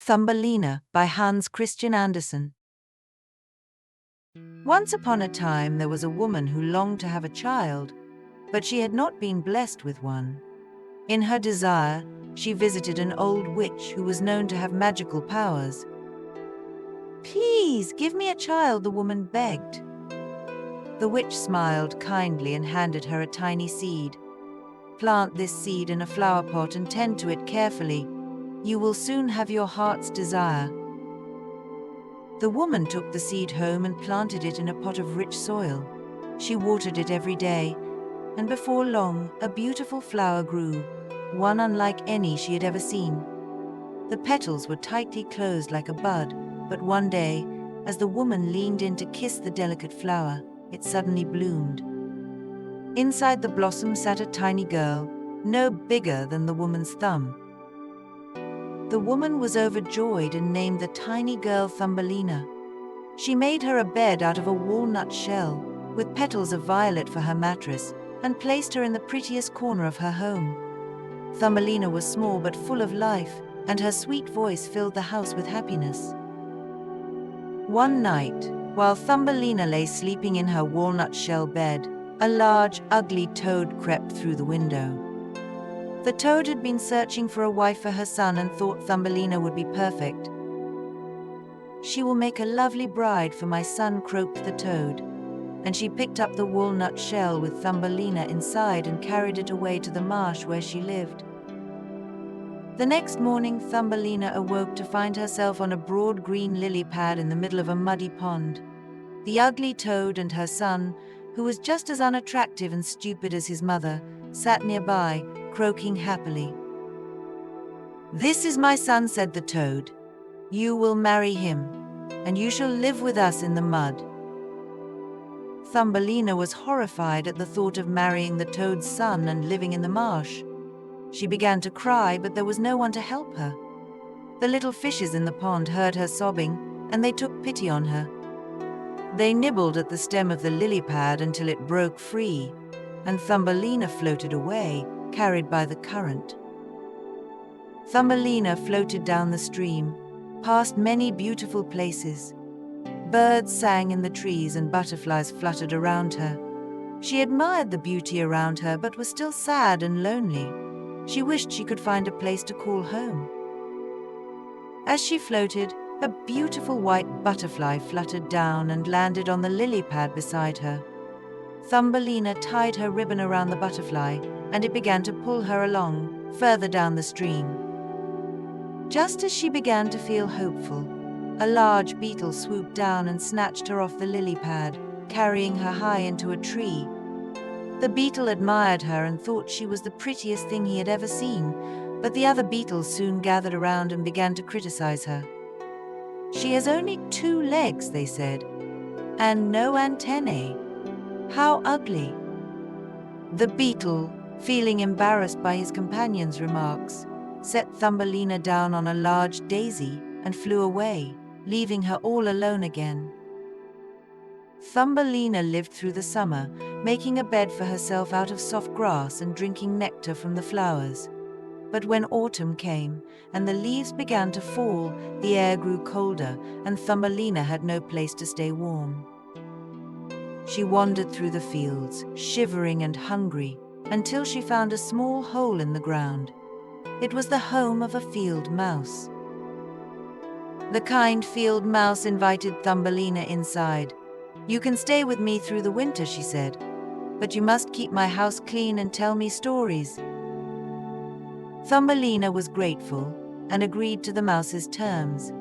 Thumbelina by Hans Christian Andersen. Once upon a time there was a woman who longed to have a child, but she had not been blessed with one. In her desire, she visited an old witch who was known to have magical powers. "Please, give me a child," the woman begged. The witch smiled kindly and handed her a tiny seed. "Plant this seed in a flower pot and tend to it carefully. You will soon have your heart's desire." The woman took the seed home and planted it in a pot of rich soil. She watered it every day, and before long, a beautiful flower grew, one unlike any she had ever seen. The petals were tightly closed like a bud, but one day, as the woman leaned in to kiss the delicate flower, it suddenly bloomed. Inside the blossom sat a tiny girl, no bigger than the woman's thumb. The woman was overjoyed and named the tiny girl Thumbelina. She made her a bed out of a walnut shell, with petals of violet for her mattress, and placed her in the prettiest corner of her home. Thumbelina was small but full of life, and her sweet voice filled the house with happiness. One night, while Thumbelina lay sleeping in her walnut shell bed, a large, ugly toad crept through the window. The toad had been searching for a wife for her son and thought Thumbelina would be perfect. "She will make a lovely bride for my son," croaked the toad, and she picked up the walnut shell with Thumbelina inside and carried it away to the marsh where she lived. The next morning, Thumbelina awoke to find herself on a broad green lily pad in the middle of a muddy pond. The ugly toad and her son, who was just as unattractive and stupid as his mother, sat nearby, croaking happily. "This is my son," said the toad. "You will marry him, and you shall live with us in the mud." Thumbelina was horrified at the thought of marrying the toad's son and living in the marsh. She began to cry, but there was no one to help her. The little fishes in the pond heard her sobbing, and they took pity on her. They nibbled at the stem of the lily pad until it broke free, and Thumbelina floated away, carried by the current. Thumbelina floated down the stream, past many beautiful places. Birds sang in the trees and butterflies fluttered around her. She admired the beauty around her but was still sad and lonely. She wished she could find a place to call home. As she floated, a beautiful white butterfly fluttered down and landed on the lily pad beside her. Thumbelina tied her ribbon around the butterfly, and it began to pull her along, further down the stream. Just as she began to feel hopeful, a large beetle swooped down and snatched her off the lily pad, carrying her high into a tree. The beetle admired her and thought she was the prettiest thing he had ever seen, but the other beetles soon gathered around and began to criticize her. "She has only 2 legs," they said, "and no antennae. How ugly." The beetle, feeling embarrassed by his companion's remarks, set Thumbelina down on a large daisy and flew away, leaving her all alone again. Thumbelina lived through the summer, making a bed for herself out of soft grass and drinking nectar from the flowers. But when autumn came and the leaves began to fall, the air grew colder and Thumbelina had no place to stay warm. She wandered through the fields, shivering and hungry, until she found a small hole in the ground. It was the home of a field mouse. The kind field mouse invited Thumbelina inside. "You can stay with me through the winter," she said, "but you must keep my house clean and tell me stories." Thumbelina was grateful and agreed to the mouse's terms.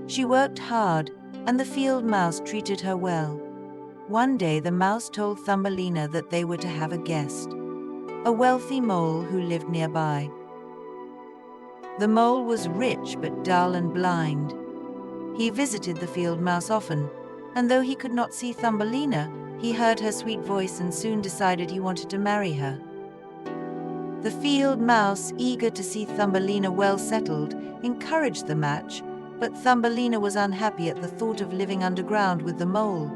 She worked hard, and the field mouse treated her well. One day the mouse told Thumbelina that they were to have a guest, a wealthy mole who lived nearby. The mole was rich but dull and blind. He visited the field mouse often, and though he could not see Thumbelina, he heard her sweet voice and soon decided he wanted to marry her. The field mouse, eager to see Thumbelina well settled, encouraged the match, but Thumbelina was unhappy at the thought of living underground with the mole.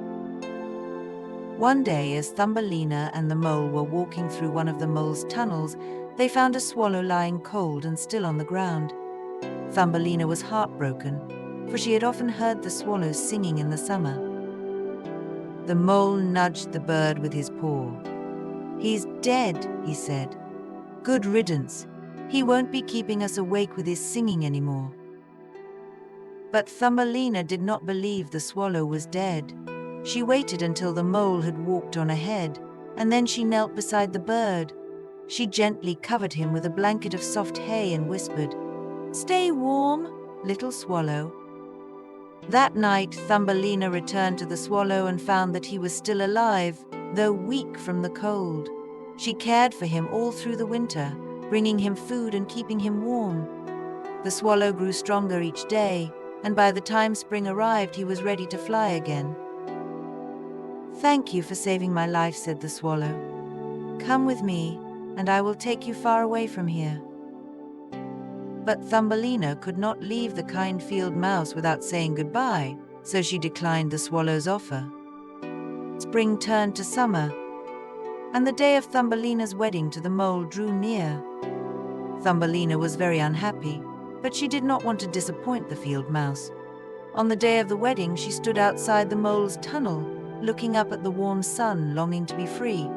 One day, as Thumbelina and the mole were walking through one of the mole's tunnels, they found a swallow lying cold and still on the ground. Thumbelina was heartbroken, for she had often heard the swallows singing in the summer. The mole nudged the bird with his paw. "He's dead," he said. "Good riddance. He won't be keeping us awake with his singing anymore." But Thumbelina did not believe the swallow was dead. She waited until the mole had walked on ahead, and then she knelt beside the bird. She gently covered him with a blanket of soft hay and whispered, "Stay warm, little swallow." That night, Thumbelina returned to the swallow and found that he was still alive, though weak from the cold. She cared for him all through the winter, bringing him food and keeping him warm. The swallow grew stronger each day, and by the time spring arrived, he was ready to fly again. "Thank you for saving my life," said the swallow. "Come with me, and I will take you far away from here." But Thumbelina could not leave the kind field mouse without saying goodbye, so she declined the swallow's offer. Spring turned to summer, and the day of Thumbelina's wedding to the mole drew near. Thumbelina was very unhappy, but she did not want to disappoint the field mouse. On the day of the wedding, she stood outside the mole's tunnel, looking up at the warm sun, longing to be free.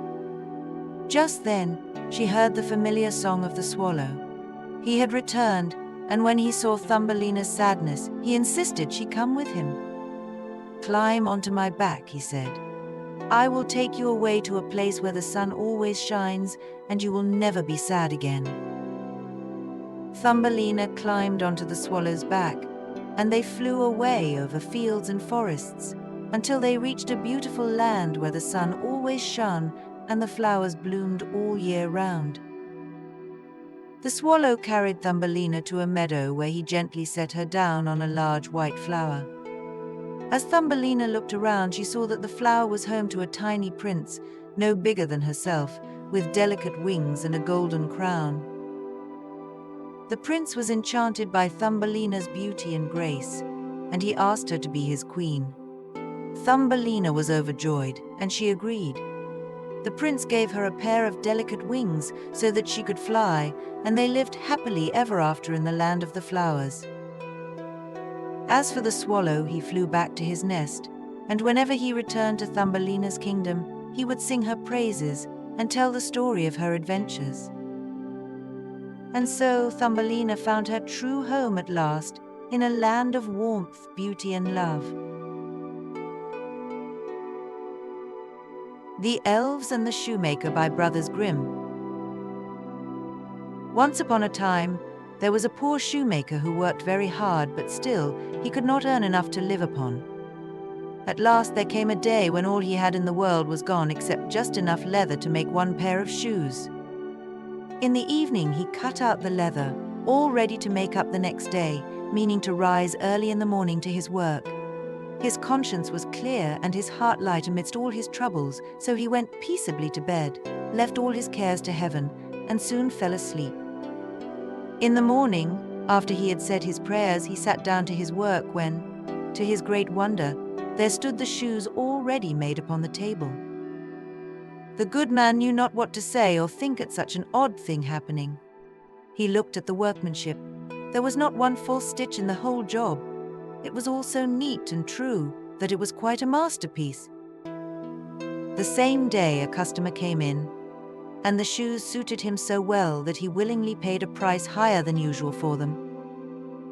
Just then, she heard the familiar song of the swallow. He had returned, and when he saw Thumbelina's sadness, he insisted she come with him. "Climb onto my back," he said. "I will take you away to a place where the sun always shines, and you will never be sad again." Thumbelina climbed onto the swallow's back, and they flew away over fields and forests, until they reached a beautiful land where the sun always shone and the flowers bloomed all year round. The swallow carried Thumbelina to a meadow where he gently set her down on a large white flower. As Thumbelina looked around, she saw that the flower was home to a tiny prince, no bigger than herself, with delicate wings and a golden crown. The prince was enchanted by Thumbelina's beauty and grace, and he asked her to be his queen. Thumbelina was overjoyed, and she agreed. The prince gave her a pair of delicate wings so that she could fly, and they lived happily ever after in the land of the flowers. As for the swallow, he flew back to his nest, and whenever he returned to Thumbelina's kingdom, he would sing her praises and tell the story of her adventures. And so Thumbelina found her true home at last, in a land of warmth, beauty, and love. The Elves and the Shoemaker by Brothers Grimm. Once upon a time, there was a poor shoemaker who worked very hard, but still, he could not earn enough to live upon. At last there came a day when all he had in the world was gone except just enough leather to make one pair of shoes. In the evening he cut out the leather, all ready to make up the next day, meaning to rise early in the morning to his work. His conscience was clear and his heart light amidst all his troubles, so he went peaceably to bed, left all his cares to heaven, and soon fell asleep. In the morning, after he had said his prayers, he sat down to his work when, to his great wonder, there stood the shoes already made upon the table. The good man knew not what to say or think at such an odd thing happening. He looked at the workmanship. There was not one false stitch in the whole job. It was all so neat and true that it was quite a masterpiece. The same day a customer came in, and the shoes suited him so well that he willingly paid a price higher than usual for them.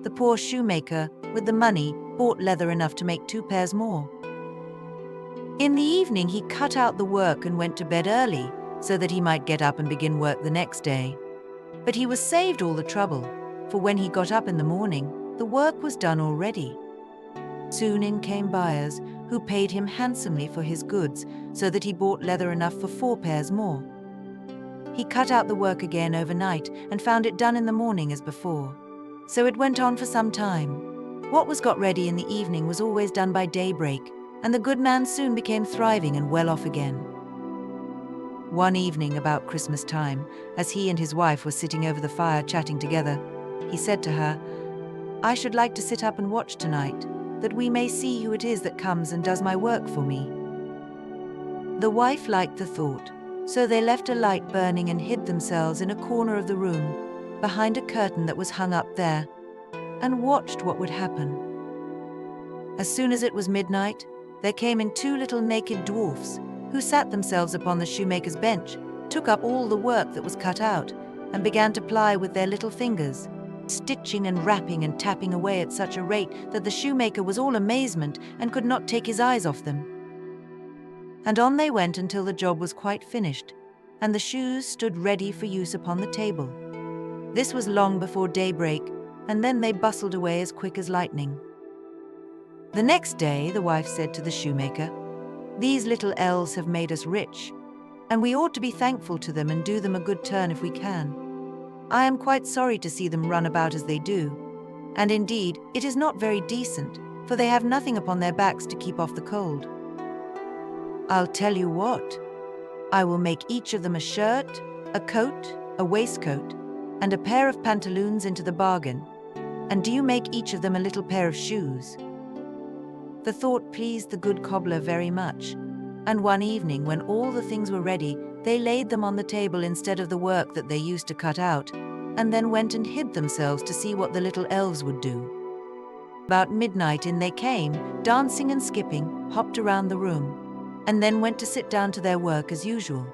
The poor shoemaker, with the money, bought leather enough to make 2 pairs more. In the evening he cut out the work and went to bed early, so that he might get up and begin work the next day. But he was saved all the trouble, for when he got up in the morning, the work was done already. Soon in came buyers, who paid him handsomely for his goods, so that he bought leather enough for 4 pairs more. He cut out the work again overnight and found it done in the morning as before. So it went on for some time. What was got ready in the evening was always done by daybreak, and the good man soon became thriving and well off again. One evening about Christmas time, as he and his wife were sitting over the fire chatting together, he said to her, "I should like to sit up and watch tonight, that we may see who it is that comes and does my work for me." The wife liked the thought, so they left a light burning and hid themselves in a corner of the room, behind a curtain that was hung up there. and watched what would happen. As soon as it was midnight, there came in 2 little naked dwarfs, who sat themselves upon the shoemaker's bench, took up all the work that was cut out, and began to ply with their little fingers, stitching and rapping and tapping away at such a rate that the shoemaker was all amazement and could not take his eyes off them. And on they went until the job was quite finished, and the shoes stood ready for use upon the table. This was long before daybreak, and then they bustled away as quick as lightning. The next day the wife said to the shoemaker, "These little elves have made us rich, and we ought to be thankful to them and do them a good turn if we can. I am quite sorry to see them run about as they do, and indeed it is not very decent, for they have nothing upon their backs to keep off the cold. I'll tell you what, I will make each of them a shirt, a coat, a waistcoat, and a pair of pantaloons into the bargain, and do you make each of them a little pair of shoes." The thought pleased the good cobbler very much, and one evening when all the things were ready, they laid them on the table instead of the work that they used to cut out, and then went and hid themselves to see what the little elves would do. About midnight in they came, dancing and skipping, hopped around the room, and then went to sit down to their work as usual.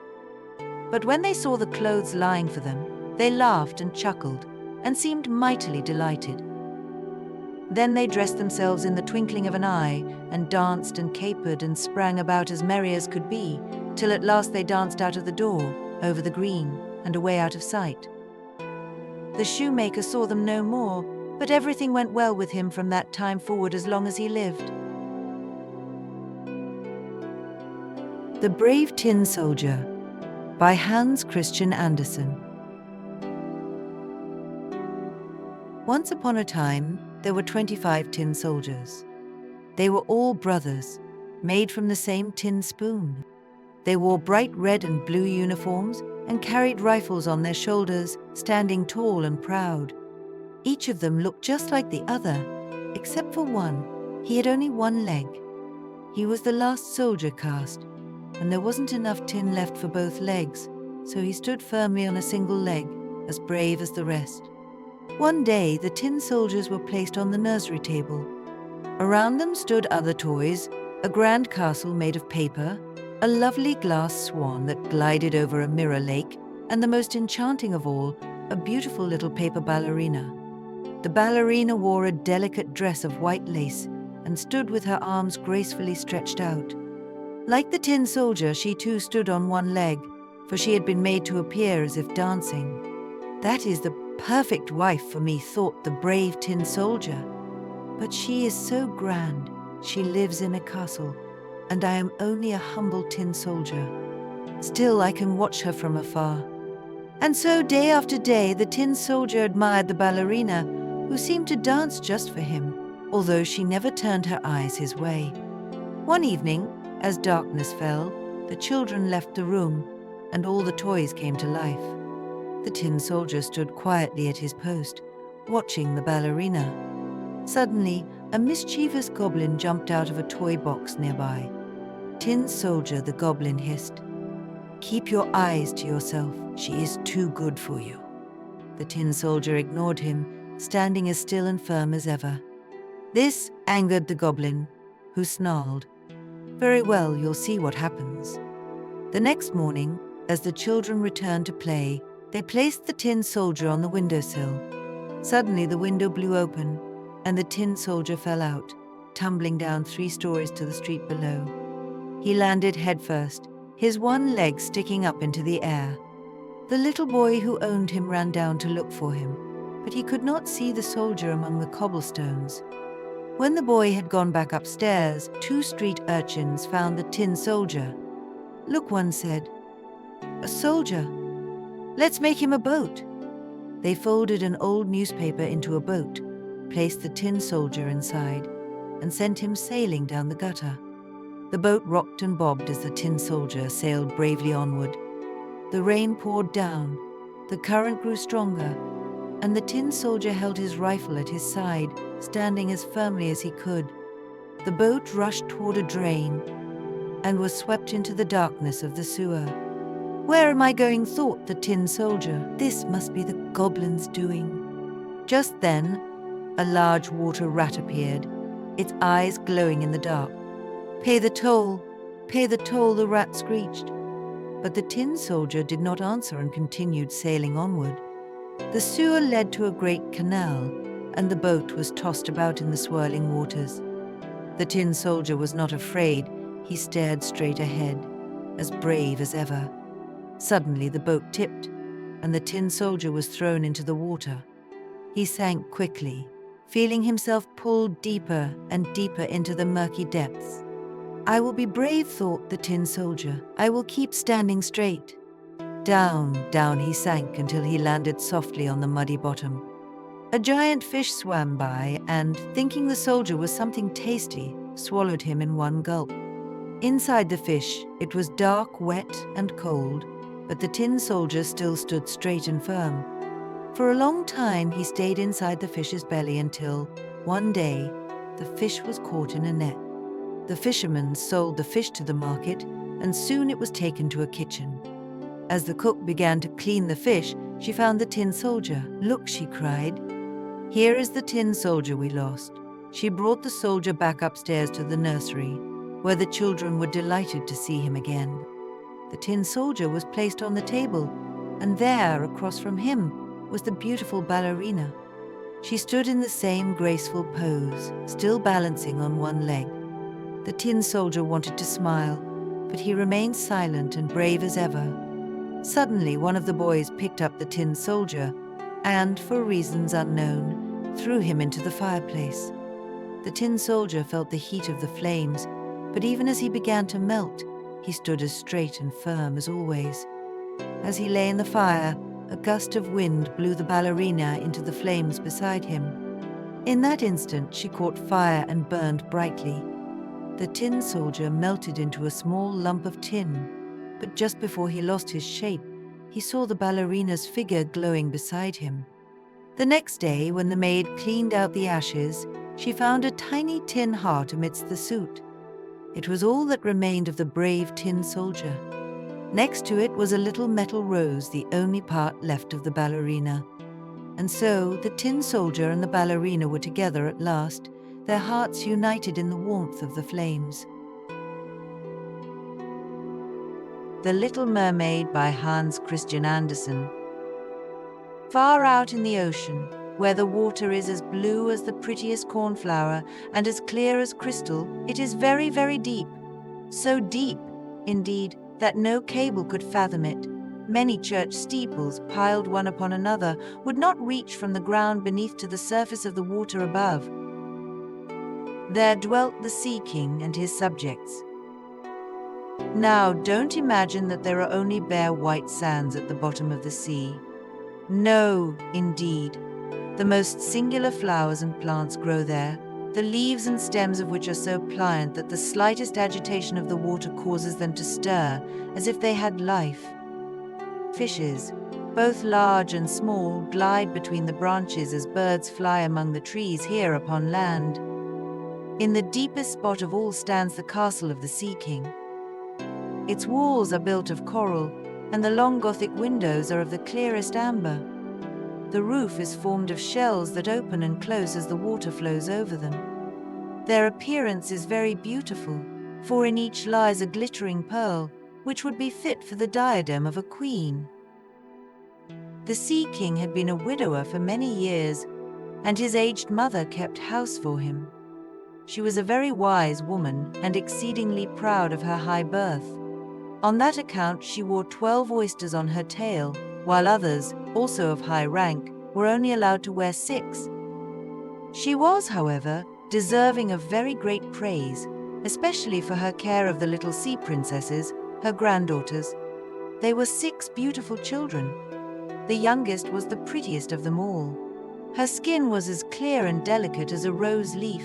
But when they saw the clothes lying for them, they laughed and chuckled, and seemed mightily delighted. Then they dressed themselves in the twinkling of an eye, and danced and capered and sprang about as merry as could be, till at last they danced out of the door, over the green, and away out of sight. The shoemaker saw them no more, but everything went well with him from that time forward as long as he lived. The Brave Tin Soldier by Hans Christian Andersen. Once upon a time, there were 25 tin soldiers. They were all brothers, made from the same tin spoon. They wore bright red and blue uniforms and carried rifles on their shoulders, standing tall and proud. Each of them looked just like the other, except for one. He had only one leg. He was the last soldier cast, and there wasn't enough tin left for both legs, so he stood firmly on a single leg, as brave as the rest. One day, the tin soldiers were placed on the nursery table. Around them stood other toys, a grand castle made of paper, a lovely glass swan that glided over a mirror lake, and the most enchanting of all, a beautiful little paper ballerina. The ballerina wore a delicate dress of white lace and stood with her arms gracefully stretched out. Like the tin soldier, she too stood on one leg, for she had been made to appear as if dancing. "That is the perfect wife for me," thought the brave tin soldier. "But she is so grand. She lives in a castle, and I am only a humble tin soldier. Still, I can watch her from afar." And so day after day, the tin soldier admired the ballerina, who seemed to dance just for him, although she never turned her eyes his way. One evening, as darkness fell, the children left the room, and all the toys came to life. The tin soldier stood quietly at his post, watching the ballerina. Suddenly, a mischievous goblin jumped out of a toy box nearby. "Tin soldier," the goblin hissed, "keep your eyes to yourself. She is too good for you." The tin soldier ignored him, standing as still and firm as ever. This angered the goblin, who snarled, "Very well, you'll see what happens." The next morning, as the children returned to play, they placed the tin soldier on the windowsill. Suddenly the window blew open, and the tin soldier fell out, tumbling down 3 stories to the street below. He landed headfirst, his one leg sticking up into the air. The little boy who owned him ran down to look for him, but he could not see the soldier among the cobblestones. When the boy had gone back upstairs, 2 street urchins found the tin soldier. "Look," one said, "a soldier. Let's make him a boat." They folded an old newspaper into a boat, placed the tin soldier inside, and sent him sailing down the gutter. The boat rocked and bobbed as the tin soldier sailed bravely onward. The rain poured down, the current grew stronger, and the tin soldier held his rifle at his side, standing as firmly as he could. The boat rushed toward a drain and was swept into the darkness of the sewer. "Where am I going?" thought the tin soldier. "This must be the goblin's doing." Just then, a large water rat appeared, its eyes glowing in the dark. "Pay the toll! Pay the toll!" the rat screeched. But the tin soldier did not answer and continued sailing onward. The sewer led to a great canal, and the boat was tossed about in the swirling waters. The tin soldier was not afraid. He stared straight ahead, as brave as ever. Suddenly the boat tipped, and the tin soldier was thrown into the water. He sank quickly, feeling himself pulled deeper and deeper into the murky depths. "I will be brave," thought the tin soldier. "I will keep standing straight." Down, down he sank until he landed softly on the muddy bottom. A giant fish swam by and, thinking the soldier was something tasty, swallowed him in one gulp. Inside the fish, it was dark, wet, and cold, but the tin soldier still stood straight and firm. For a long time he stayed inside the fish's belly until, one day, the fish was caught in a net. The fisherman sold the fish to the market, and soon it was taken to a kitchen. As the cook began to clean the fish, she found the tin soldier. "Look," she cried. "Here is the tin soldier we lost." She brought the soldier back upstairs to the nursery, where the children were delighted to see him again. The tin soldier was placed on the table, and there, across from him, was the beautiful ballerina. She stood in the same graceful pose, still balancing on one leg. The tin soldier wanted to smile, but he remained silent and brave as ever. Suddenly, one of the boys picked up the tin soldier and, for reasons unknown, threw him into the fireplace. The tin soldier felt the heat of the flames, but even as he began to melt, he stood as straight and firm as always. As he lay in the fire, a gust of wind blew the ballerina into the flames beside him. In that instant, she caught fire and burned brightly. The tin soldier melted into a small lump of tin, but just before he lost his shape, he saw the ballerina's figure glowing beside him. The next day, when the maid cleaned out the ashes, she found a tiny tin heart amidst the soot. It was all that remained of the brave tin soldier. Next to it was a little metal rose, the only part left of the ballerina. And so the tin soldier and the ballerina were together at last, their hearts united in the warmth of the flames. The Little Mermaid by Hans Christian Andersen. Far out in the ocean, where the water is as blue as the prettiest cornflower and as clear as crystal, it is very, very deep. So deep, indeed, that no cable could fathom it. Many church steeples, piled one upon another, would not reach from the ground beneath to the surface of the water above. There dwelt the Sea King and his subjects. Now, don't imagine that there are only bare white sands at the bottom of the sea. No, indeed. The most singular flowers and plants grow there, the leaves and stems of which are so pliant that the slightest agitation of the water causes them to stir, as if they had life. Fishes, both large and small, glide between the branches as birds fly among the trees here upon land. In the deepest spot of all stands the castle of the Sea King. Its walls are built of coral, and the long Gothic windows are of the clearest amber. The roof is formed of shells that open and close as the water flows over them. Their appearance is very beautiful, for in each lies a glittering pearl, which would be fit for the diadem of a queen. The Sea King had been a widower for many years, and his aged mother kept house for him. She was a very wise woman and exceedingly proud of her high birth. On that account she wore 12 oysters on her tail, while others, also of high rank, were only allowed to wear 6. She was, however, deserving of very great praise, especially for her care of the little sea princesses, her granddaughters. They were 6 beautiful children. The youngest was the prettiest of them all. Her skin was as clear and delicate as a rose leaf,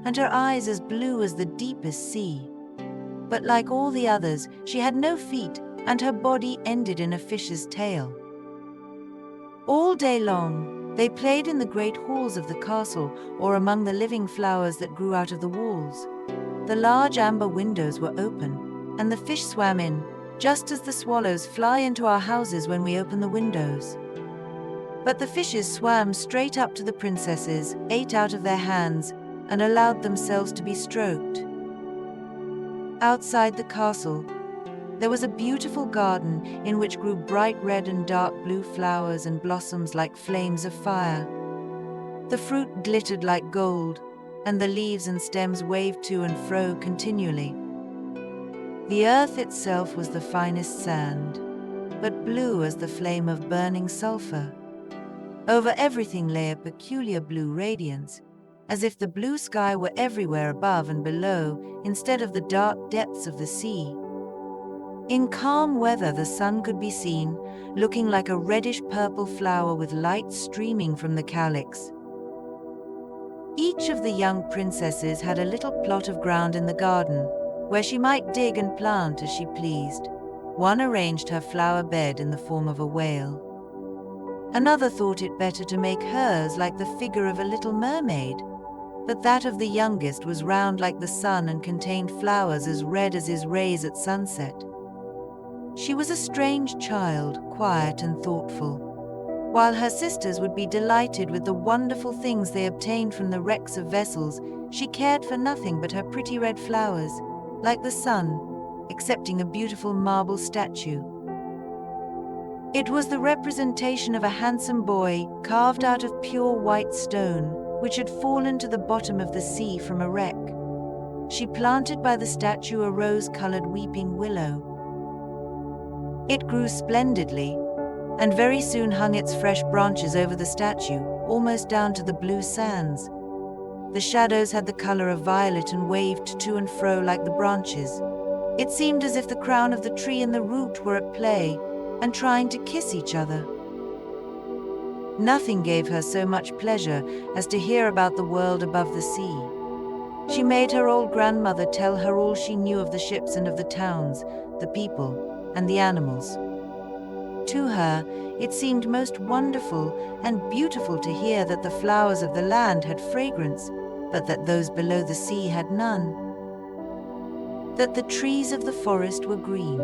and her eyes as blue as the deepest sea. But like all the others, she had no feet, and her body ended in a fish's tail. All day long, they played in the great halls of the castle or among the living flowers that grew out of the walls. The large amber windows were open, and the fish swam in, just as the swallows fly into our houses when we open the windows. But the fishes swam straight up to the princesses, ate out of their hands, and allowed themselves to be stroked. Outside the castle, there was a beautiful garden in which grew bright red and dark blue flowers and blossoms like flames of fire. The fruit glittered like gold, and the leaves and stems waved to and fro continually. The earth itself was the finest sand, but blue as the flame of burning sulfur. Over everything lay a peculiar blue radiance, as if the blue sky were everywhere above and below, instead of the dark depths of the sea. In calm weather, the sun could be seen, looking like a reddish-purple flower with light streaming from the calyx. Each of the young princesses had a little plot of ground in the garden, where she might dig and plant as she pleased. One arranged her flower bed in the form of a whale. Another thought it better to make hers like the figure of a little mermaid, but that of the youngest was round like the sun and contained flowers as red as his rays at sunset. She was a strange child, quiet and thoughtful. While her sisters would be delighted with the wonderful things they obtained from the wrecks of vessels, she cared for nothing but her pretty red flowers, like the sun, excepting a beautiful marble statue. It was the representation of a handsome boy carved out of pure white stone, which had fallen to the bottom of the sea from a wreck. She planted by the statue a rose-colored weeping willow. It grew splendidly, and very soon hung its fresh branches over the statue, almost down to the blue sands. The shadows had the color of violet and waved to and fro like the branches. It seemed as if the crown of the tree and the root were at play, and trying to kiss each other. Nothing gave her so much pleasure as to hear about the world above the sea. She made her old grandmother tell her all she knew of the ships and of the towns, the people, and the animals. To her, it seemed most wonderful and beautiful to hear that the flowers of the land had fragrance, but that those below the sea had none. That the trees of the forest were green,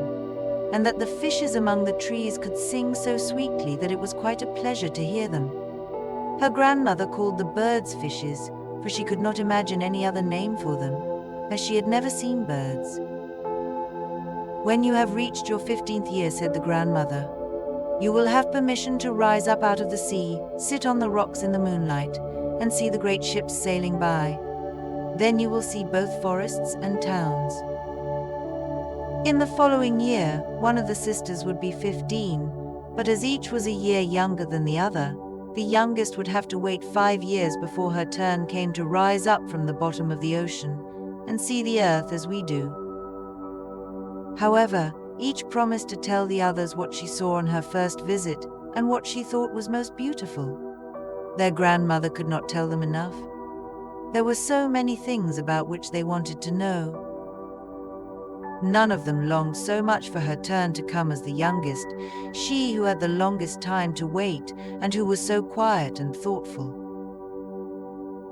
and that the fishes among the trees could sing so sweetly that it was quite a pleasure to hear them. Her grandmother called the birds fishes, for she could not imagine any other name for them, as she had never seen birds. "When you have reached your 15th year," said the grandmother, "you will have permission to rise up out of the sea, sit on the rocks in the moonlight, and see the great ships sailing by. Then you will see both forests and towns." In the following year, one of the sisters would be 15, but as each was a year younger than the other, the youngest would have to wait 5 years before her turn came to rise up from the bottom of the ocean and see the earth as we do. However, each promised to tell the others what she saw on her first visit and what she thought was most beautiful. Their grandmother could not tell them enough. There were so many things about which they wanted to know. None of them longed so much for her turn to come as the youngest, she who had the longest time to wait and who was so quiet and thoughtful.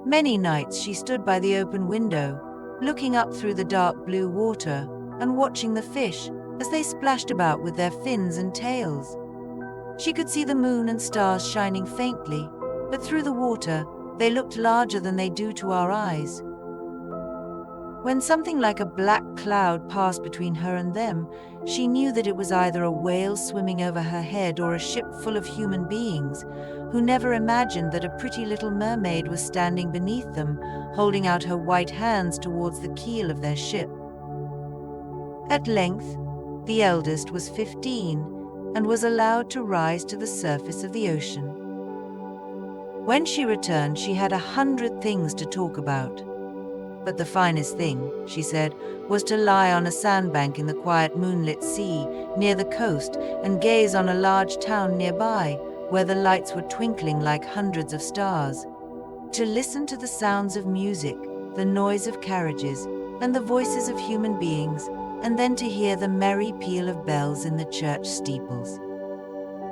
Many nights she stood by the open window, looking up through the dark blue water and watching the fish as they splashed about with their fins and tails. She could see the moon and stars shining faintly, but through the water they looked larger than they do to our eyes. When something like a black cloud passed between her and them, she knew that it was either a whale swimming over her head or a ship full of human beings, who never imagined that a pretty little mermaid was standing beneath them, holding out her white hands towards the keel of their ship. At length, the eldest was 15 and was allowed to rise to the surface of the ocean. When she returned, she had 100 things to talk about. But the finest thing, she said, was to lie on a sandbank in the quiet moonlit sea near the coast and gaze on a large town nearby, where the lights were twinkling like hundreds of stars. To listen to the sounds of music, the noise of carriages, and the voices of human beings, and then to hear the merry peal of bells in the church steeples.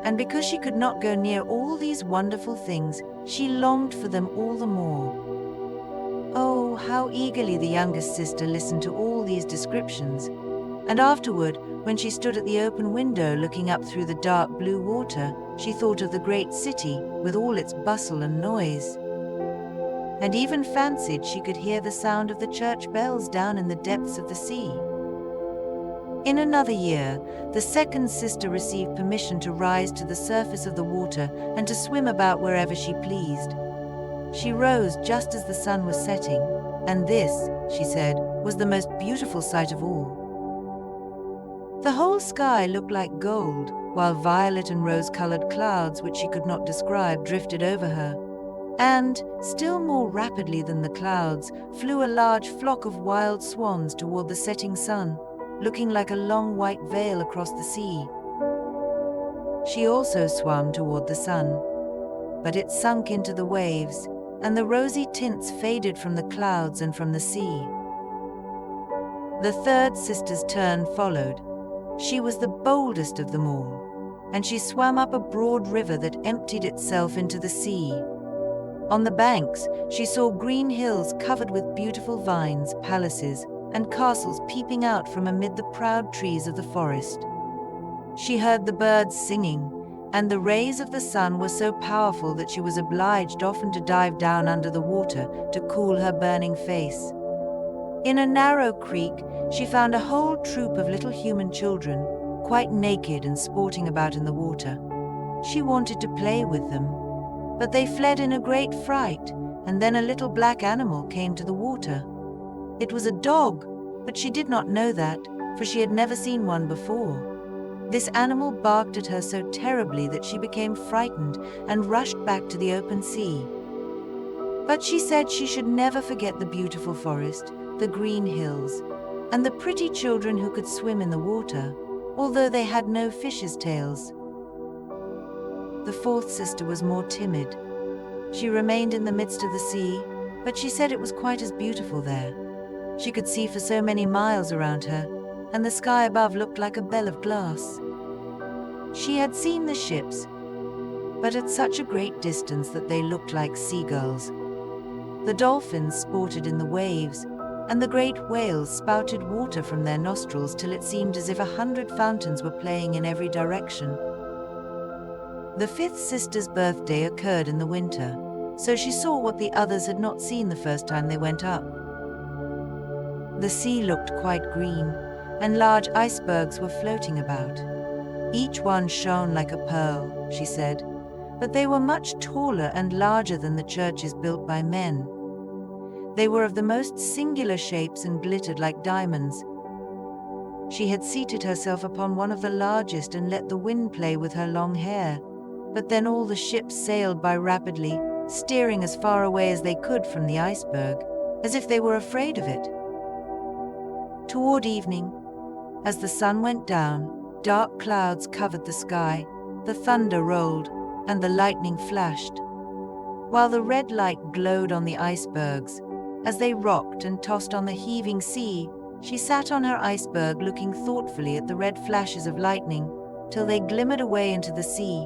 And because she could not go near all these wonderful things, she longed for them all the more. Oh, how eagerly the youngest sister listened to all these descriptions. And afterward, when she stood at the open window looking up through the dark blue water, she thought of the great city with all its bustle and noise, and even fancied she could hear the sound of the church bells down in the depths of the sea. In another year, the second sister received permission to rise to the surface of the water and to swim about wherever she pleased. She rose just as the sun was setting, and this, she said, was the most beautiful sight of all. The whole sky looked like gold, while violet and rose-colored clouds, which she could not describe, drifted over her. And, still more rapidly than the clouds, flew a large flock of wild swans toward the setting sun, looking like a long white veil across the sea. She also swam toward the sun, but it sunk into the waves, and the rosy tints faded from the clouds and from the sea. The third sister's turn followed. She was the boldest of them all, and she swam up a broad river that emptied itself into the sea. On the banks, she saw green hills covered with beautiful vines, palaces, and castles peeping out from amid the proud trees of the forest. She heard the birds singing, and the rays of the sun were so powerful that she was obliged often to dive down under the water to cool her burning face. In a narrow creek, she found a whole troop of little human children, quite naked and sporting about in the water. She wanted to play with them, but they fled in a great fright, and then a little black animal came to the water. It was a dog, but she did not know that, for she had never seen one before. This animal barked at her so terribly that she became frightened and rushed back to the open sea. But she said she should never forget the beautiful forest, the green hills, and the pretty children who could swim in the water, although they had no fishes' tails. The fourth sister was more timid. She remained in the midst of the sea, but she said it was quite as beautiful there. She could see for so many miles around her, and the sky above looked like a bell of glass. She had seen the ships, but at such a great distance that they looked like seagulls. The dolphins sported in the waves, and the great whales spouted water from their nostrils till it seemed as if 100 fountains were playing in every direction. The fifth sister's birthday occurred in the winter, so she saw what the others had not seen the first time they went up. The sea looked quite green, and large icebergs were floating about. Each one shone like a pearl, she said, but they were much taller and larger than the churches built by men. They were of the most singular shapes and glittered like diamonds. She had seated herself upon one of the largest and let the wind play with her long hair, but then all the ships sailed by rapidly, steering as far away as they could from the iceberg, as if they were afraid of it. Toward evening, as the sun went down, dark clouds covered the sky, the thunder rolled, and the lightning flashed, while the red light glowed on the icebergs. As they rocked and tossed on the heaving sea, she sat on her iceberg looking thoughtfully at the red flashes of lightning, till they glimmered away into the sea.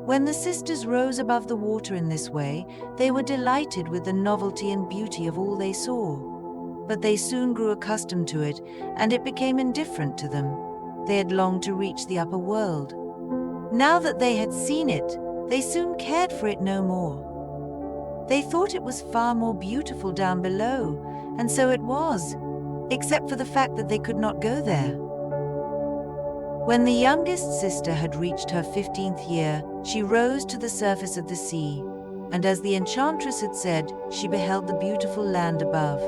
When the sisters rose above the water in this way, they were delighted with the novelty and beauty of all they saw. But they soon grew accustomed to it, and it became indifferent to them. They had longed to reach the upper world. Now that they had seen it, they soon cared for it no more. They thought it was far more beautiful down below, and so it was, except for the fact that they could not go there. When the youngest sister had reached her 15th year, she rose to the surface of the sea, and as the enchantress had said, she beheld the beautiful land above.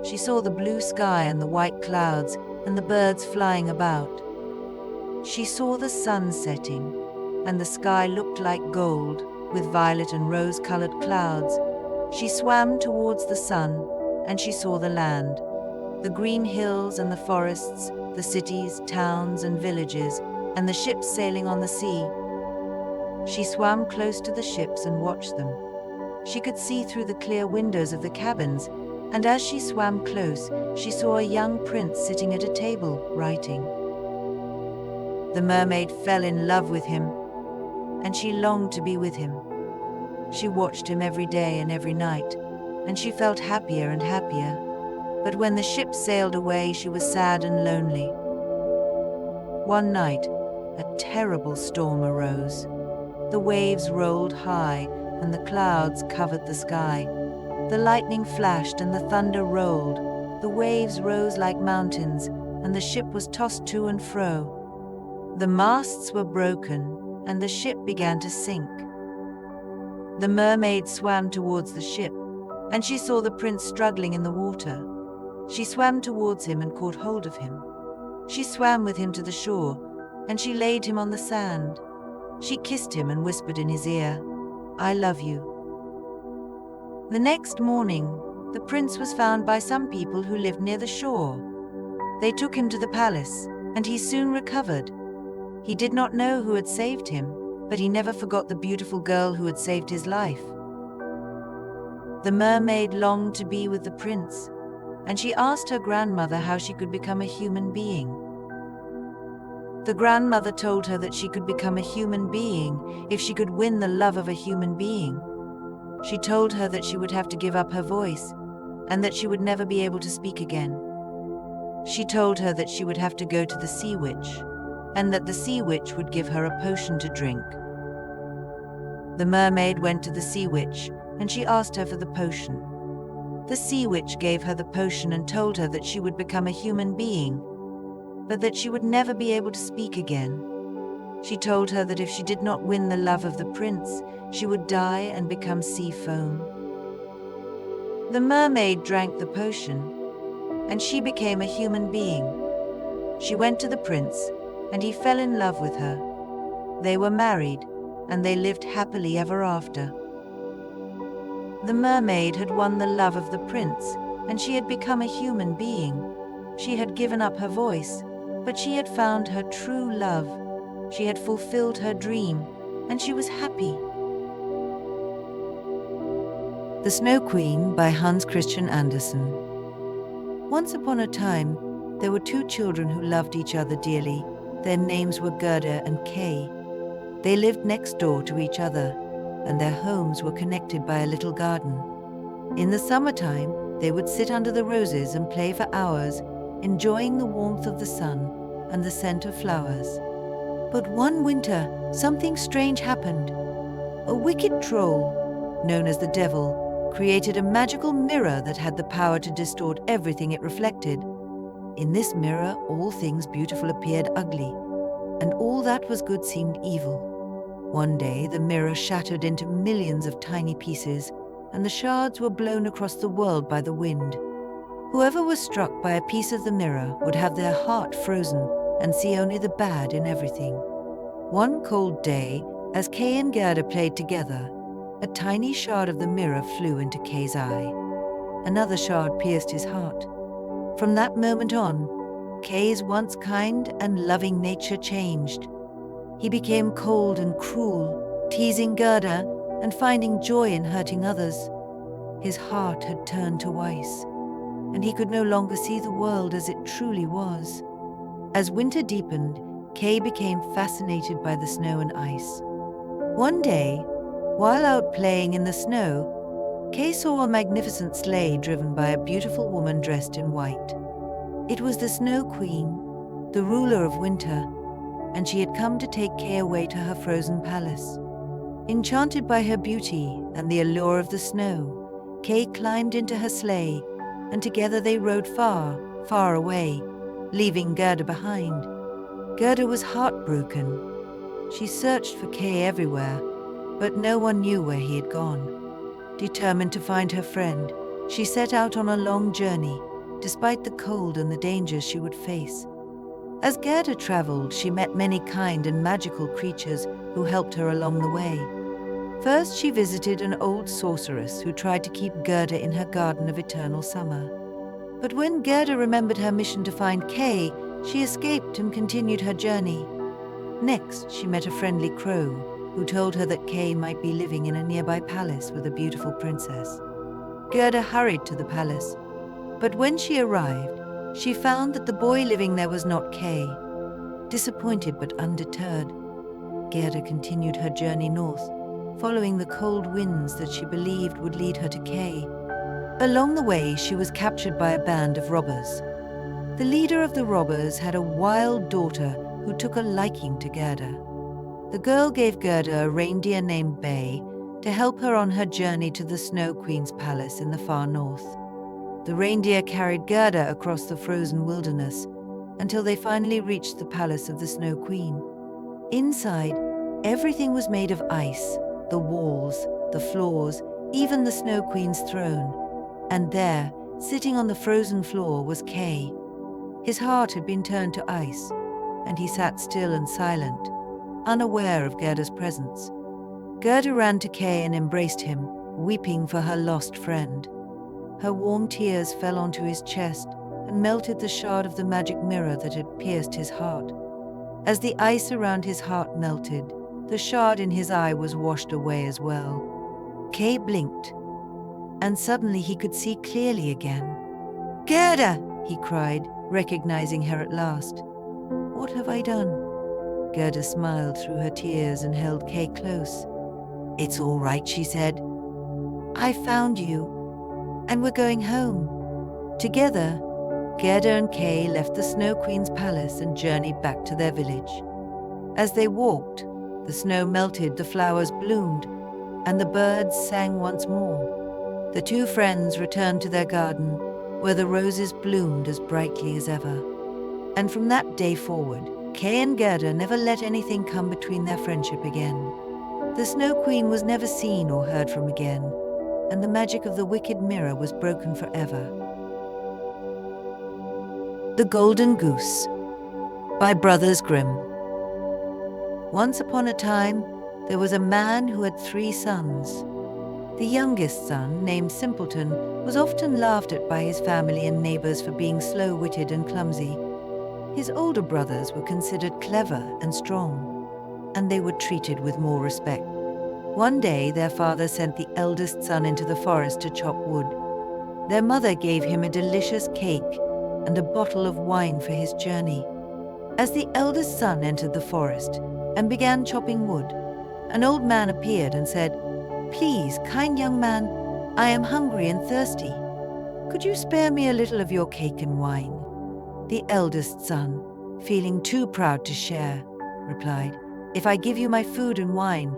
She saw the blue sky and the white clouds, and the birds flying about. She saw the sun setting, and the sky looked like gold, with violet and rose-colored clouds. She swam towards the sun, and she saw the land, the green hills and the forests, the cities, towns, and villages, and the ships sailing on the sea. She swam close to the ships and watched them. She could see through the clear windows of the cabins, and as she swam close, she saw a young prince sitting at a table, writing. The mermaid fell in love with him, and she longed to be with him. She watched him every day and every night, and she felt happier and happier. But when the ship sailed away, she was sad and lonely. One night, a terrible storm arose. The waves rolled high, and the clouds covered the sky. The lightning flashed and the thunder rolled. The waves rose like mountains, and the ship was tossed to and fro. The masts were broken, and the ship began to sink. The mermaid swam towards the ship, and she saw the prince struggling in the water. She swam towards him and caught hold of him. She swam with him to the shore, and she laid him on the sand. She kissed him and whispered in his ear, "I love you." The next morning, the prince was found by some people who lived near the shore. They took him to the palace, and he soon recovered. He did not know who had saved him, but he never forgot the beautiful girl who had saved his life. The mermaid longed to be with the prince, and she asked her grandmother how she could become a human being. The grandmother told her that she could become a human being if she could win the love of a human being. She told her that she would have to give up her voice, and that she would never be able to speak again. She told her that she would have to go to the sea witch, and that the sea witch would give her a potion to drink. The mermaid went to the sea witch, and she asked her for the potion. The sea witch gave her the potion and told her that she would become a human being, but that she would never be able to speak again. She told her that if she did not win the love of the prince, she would die and become sea foam. The mermaid drank the potion, and she became a human being. She went to the prince, and he fell in love with her. They were married, and they lived happily ever after. The mermaid had won the love of the prince, and she had become a human being. She had given up her voice, but she had found her true love. She had fulfilled her dream, and she was happy. The Snow Queen by Hans Christian Andersen. Once upon a time, there were two children who loved each other dearly. Their names were Gerda and Kay. They lived next door to each other, and their homes were connected by a little garden. In the summertime, they would sit under the roses and play for hours, enjoying the warmth of the sun and the scent of flowers. But one winter, something strange happened. A wicked troll, known as the devil, created a magical mirror that had the power to distort everything it reflected. In this mirror, all things beautiful appeared ugly, and all that was good seemed evil. One day, the mirror shattered into millions of tiny pieces, and the shards were blown across the world by the wind. Whoever was struck by a piece of the mirror would have their heart frozen and see only the bad in everything. One cold day, as Kay and Gerda played together, a tiny shard of the mirror flew into Kay's eye. Another shard pierced his heart. From that moment on, Kay's once kind and loving nature changed. He became cold and cruel, teasing Gerda and finding joy in hurting others. His heart had turned to ice, and he could no longer see the world as it truly was. As winter deepened, Kay became fascinated by the snow and ice. One day, while out playing in the snow, Kay saw a magnificent sleigh driven by a beautiful woman dressed in white. It was the Snow Queen, the ruler of winter, and she had come to take Kay away to her frozen palace. Enchanted by her beauty and the allure of the snow, Kay climbed into her sleigh, and together they rode far, far away, leaving Gerda behind. Gerda was heartbroken. She searched for Kay everywhere, but no one knew where he had gone. Determined to find her friend, she set out on a long journey, despite the cold and the dangers she would face. As Gerda traveled, she met many kind and magical creatures who helped her along the way. First, she visited an old sorceress who tried to keep Gerda in her garden of eternal summer. But when Gerda remembered her mission to find Kay, she escaped and continued her journey. Next, she met a friendly crow who told her that Kay might be living in a nearby palace with a beautiful princess. Gerda hurried to the palace, but when she arrived, she found that the boy living there was not Kay. Disappointed but undeterred, Gerda continued her journey north, following the cold winds that she believed would lead her to Kay. Along the way, she was captured by a band of robbers. The leader of the robbers had a wild daughter who took a liking to Gerda. The girl gave Gerda a reindeer named Bay to help her on her journey to the Snow Queen's palace in the far north. The reindeer carried Gerda across the frozen wilderness until they finally reached the palace of the Snow Queen. Inside, everything was made of ice, the walls, the floors, even the Snow Queen's throne. And there, sitting on the frozen floor, was Kay. His heart had been turned to ice, and he sat still and silent, unaware of Gerda's presence. Gerda ran to Kay and embraced him, weeping for her lost friend. Her warm tears fell onto his chest and melted the shard of the magic mirror that had pierced his heart. As the ice around his heart melted, the shard in his eye was washed away as well. Kay blinked, and suddenly he could see clearly again. "Gerda!" he cried, recognizing her at last. "What have I done?" Gerda smiled through her tears and held Kay close. "It's all right," she said. "I found you, and we're going home." Together, Gerda and Kay left the Snow Queen's palace and journeyed back to their village. As they walked, the snow melted, the flowers bloomed, and the birds sang once more. The two friends returned to their garden, where the roses bloomed as brightly as ever. And from that day forward, Kay and Gerda never let anything come between their friendship again. The Snow Queen was never seen or heard from again, and the magic of the wicked mirror was broken forever. The Golden Goose by Brothers Grimm. Once upon a time, there was a man who had 3 sons. The youngest son, named Simpleton, was often laughed at by his family and neighbors for being slow-witted and clumsy. His older brothers were considered clever and strong, and they were treated with more respect. One day, their father sent the eldest son into the forest to chop wood. Their mother gave him a delicious cake and a bottle of wine for his journey. As the eldest son entered the forest and began chopping wood, an old man appeared and said, "Please, kind young man, I am hungry and thirsty. Could you spare me a little of your cake and wine?" The eldest son, feeling too proud to share, replied, "If I give you my food and wine,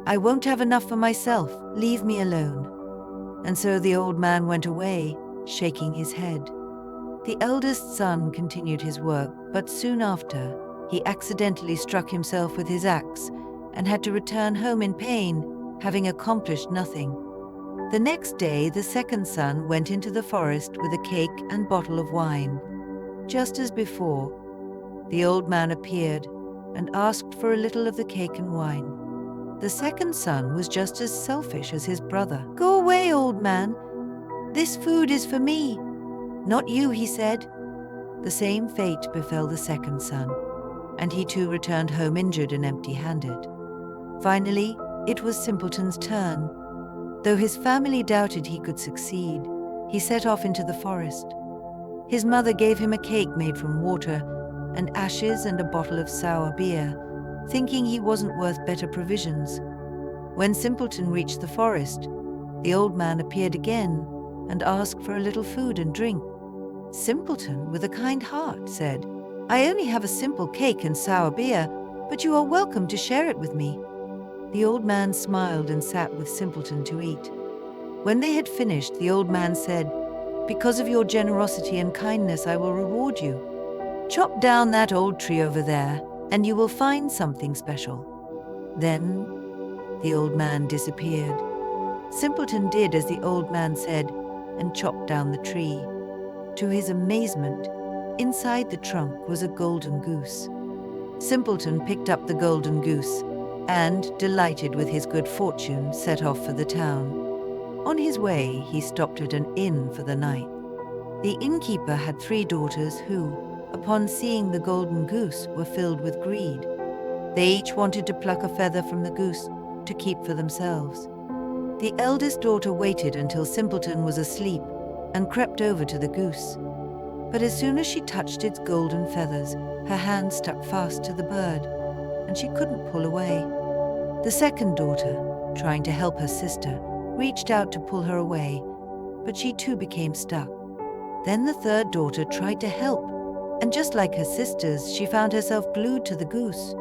I won't have enough for myself. Leave me alone." And so the old man went away, shaking his head. The eldest son continued his work, but soon after, he accidentally struck himself with his axe and had to return home in pain, having accomplished nothing. The next day, the second son went into the forest with a cake and bottle of wine. Just as before, the old man appeared and asked for a little of the cake and wine. The second son was just as selfish as his brother. "Go away, old man. This food is for me." "Not you," he said. The same fate befell the second son, and he too returned home injured and empty-handed. Finally, it was Simpleton's turn. Though his family doubted he could succeed, he set off into the forest. His mother gave him a cake made from water and ashes and a bottle of sour beer, thinking he wasn't worth better provisions. When Simpleton reached the forest, the old man appeared again and asked for a little food and drink. Simpleton, with a kind heart, said, "I only have a simple cake and sour beer, but you are welcome to share it with me." The old man smiled and sat with Simpleton to eat. When they had finished, the old man said, "Because of your generosity and kindness, I will reward you. Chop down that old tree over there, and you will find something special." Then the old man disappeared. Simpleton did as the old man said and chopped down the tree. To his amazement, inside the trunk was a golden goose. Simpleton picked up the golden goose and, delighted with his good fortune, set off for the town. On his way, he stopped at an inn for the night. The innkeeper had 3 daughters who, upon seeing the golden goose, were filled with greed. They each wanted to pluck a feather from the goose to keep for themselves. The eldest daughter waited until Simpleton was asleep and crept over to the goose. But as soon as she touched its golden feathers, her hand stuck fast to the bird, and she couldn't pull away. The second daughter, trying to help her sister, reached out to pull her away, but she too became stuck. Then the third daughter tried to help, and just like her sisters, she found herself glued to the goose.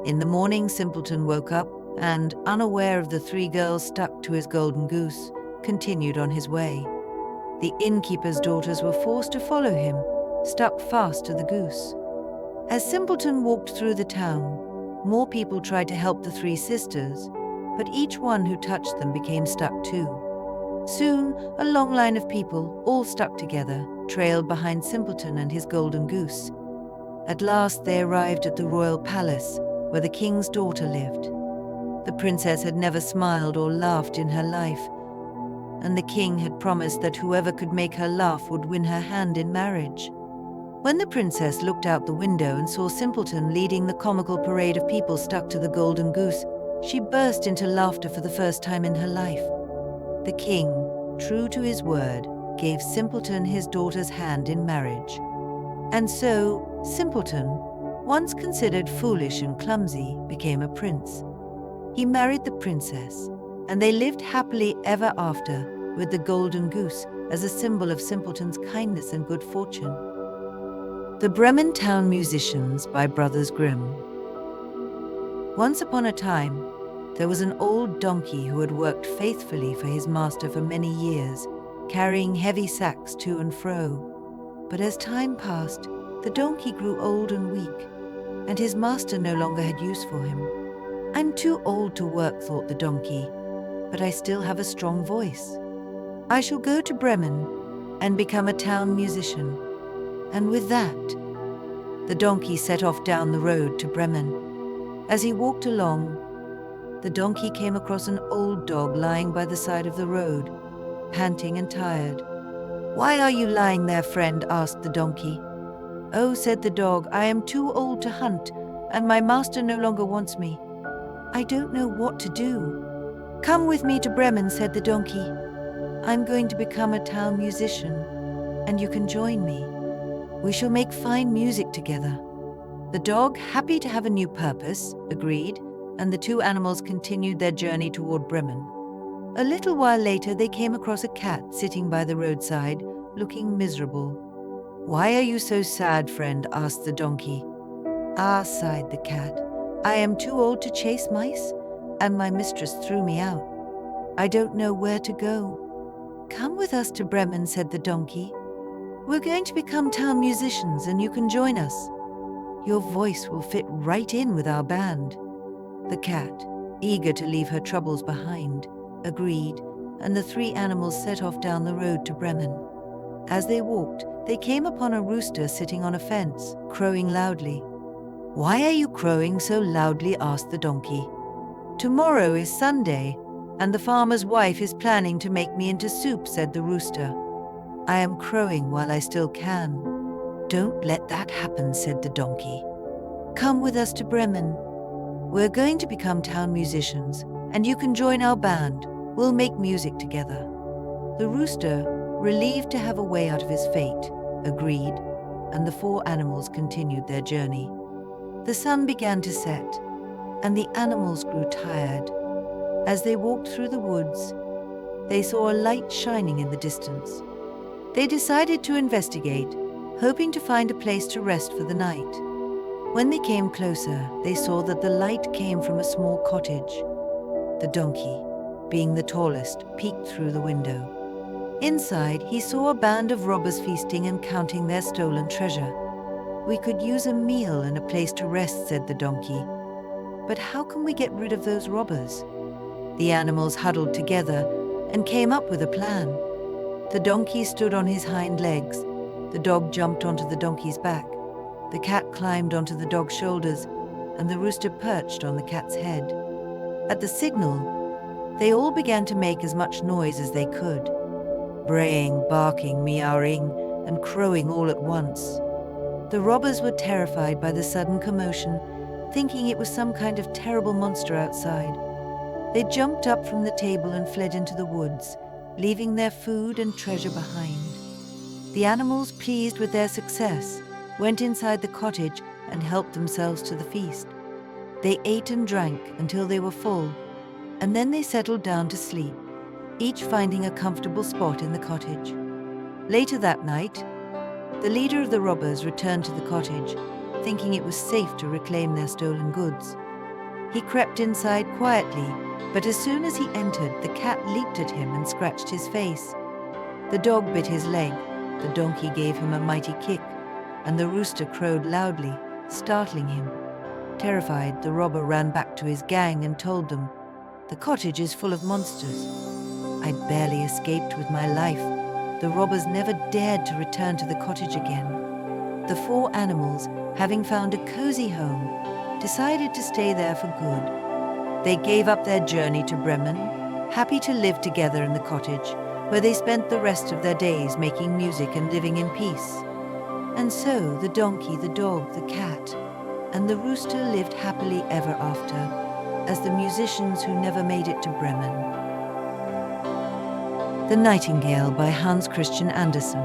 In the morning, Simpleton woke up and, unaware of the three girls stuck to his golden goose, continued on his way. The innkeeper's daughters were forced to follow him, stuck fast to the goose. As Simpleton walked through the town, more people tried to help the three sisters, but each one who touched them became stuck too. Soon, a long line of people, all stuck together, trailed behind Simpleton and his golden goose. At last they arrived at the royal palace, where the king's daughter lived. The princess had never smiled or laughed in her life, and the king had promised that whoever could make her laugh would win her hand in marriage. When the princess looked out the window and saw Simpleton leading the comical parade of people stuck to the golden goose, she burst into laughter for the first time in her life. The king, true to his word, gave Simpleton his daughter's hand in marriage. And so, Simpleton, once considered foolish and clumsy, became a prince. He married the princess, and they lived happily ever after, with the golden goose as a symbol of Simpleton's kindness and good fortune. The Bremen Town Musicians by Brothers Grimm. Once upon a time, there was an old donkey who had worked faithfully for his master for many years, carrying heavy sacks to and fro. But as time passed, the donkey grew old and weak, and his master no longer had use for him. "I'm too old to work," thought the donkey, "but I still have a strong voice. I shall go to Bremen and become a town musician." And with that, the donkey set off down the road to Bremen. As he walked along, the donkey came across an old dog lying by the side of the road, panting and tired. "Why are you lying there, friend?" asked the donkey. "Oh," said the dog, "I am too old to hunt, and my master no longer wants me. I don't know what to do." "Come with me to Bremen," said the donkey. "I'm going to become a town musician, and you can join me. We shall make fine music together." The dog, happy to have a new purpose, agreed, and the two animals continued their journey toward Bremen. A little while later, they came across a cat sitting by the roadside, looking miserable. "Why are you so sad, friend?" asked the donkey. "Ah," sighed the cat, "I am too old to chase mice, and my mistress threw me out. I don't know where to go." "Come with us to Bremen," said the donkey. "We're going to become town musicians, and you can join us. Your voice will fit right in with our band." The cat, eager to leave her troubles behind, agreed, and the three animals set off down the road to Bremen. As they walked, they came upon a rooster sitting on a fence, crowing loudly. "Why are you crowing so loudly?" asked the donkey. "Tomorrow is Sunday, and the farmer's wife is planning to make me into soup," said the rooster. "I am crowing while I still can." "Don't let that happen," said the donkey. "Come with us to Bremen. We're going to become town musicians, and you can join our band. We'll make music together." The rooster, relieved to have a way out of his fate, agreed, and the four animals continued their journey. The sun began to set, and the animals grew tired. As they walked through the woods, they saw a light shining in the distance. They decided to investigate, hoping to find a place to rest for the night. When they came closer, they saw that the light came from a small cottage. The donkey, being the tallest, peeked through the window. Inside, he saw a band of robbers feasting and counting their stolen treasure. "We could use a meal and a place to rest," said the donkey. "But how can we get rid of those robbers?" The animals huddled together and came up with a plan. The donkey stood on his hind legs. The dog jumped onto the donkey's back. The cat climbed onto the dog's shoulders, and the rooster perched on the cat's head. At the signal, they all began to make as much noise as they could, braying, barking, meowing, and crowing all at once. The robbers were terrified by the sudden commotion, thinking it was some kind of terrible monster outside. They jumped up from the table and fled into the woods, leaving their food and treasure behind. The animals, pleased with their success, went inside the cottage and helped themselves to the feast. They ate and drank until they were full, and then they settled down to sleep. each finding a comfortable spot in the cottage. Later that night, the leader of the robbers returned to the cottage, thinking it was safe to reclaim their stolen goods. He crept inside quietly, but as soon as he entered, the cat leaped at him and scratched his face. The dog bit his leg, the donkey gave him a mighty kick, and the rooster crowed loudly, startling him. Terrified, the robber ran back to his gang and told them, "The cottage is full of monsters. I barely escaped with my life. The robbers never dared to return to the cottage again." The four animals, having found a cozy home, decided to stay there for good. They gave up their journey to Bremen, happy to live together in the cottage, where they spent the rest of their days making music and living in peace. And so the donkey, the dog, the cat, and the rooster lived happily ever after, as the musicians who never made it to Bremen. The Nightingale by Hans Christian Andersen.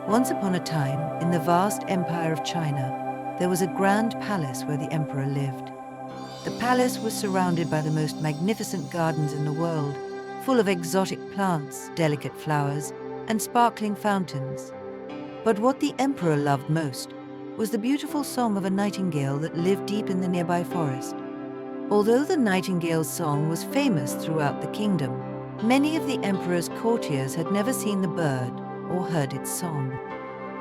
Once upon a time, in the vast empire of China, there was a grand palace where the emperor lived. The palace was surrounded by the most magnificent gardens in the world, full of exotic plants, delicate flowers, and sparkling fountains. But what the emperor loved most was the beautiful song of a nightingale that lived deep in the nearby forest. Although the nightingale's song was famous throughout the kingdom, many of the emperor's courtiers had never seen the bird or heard its song.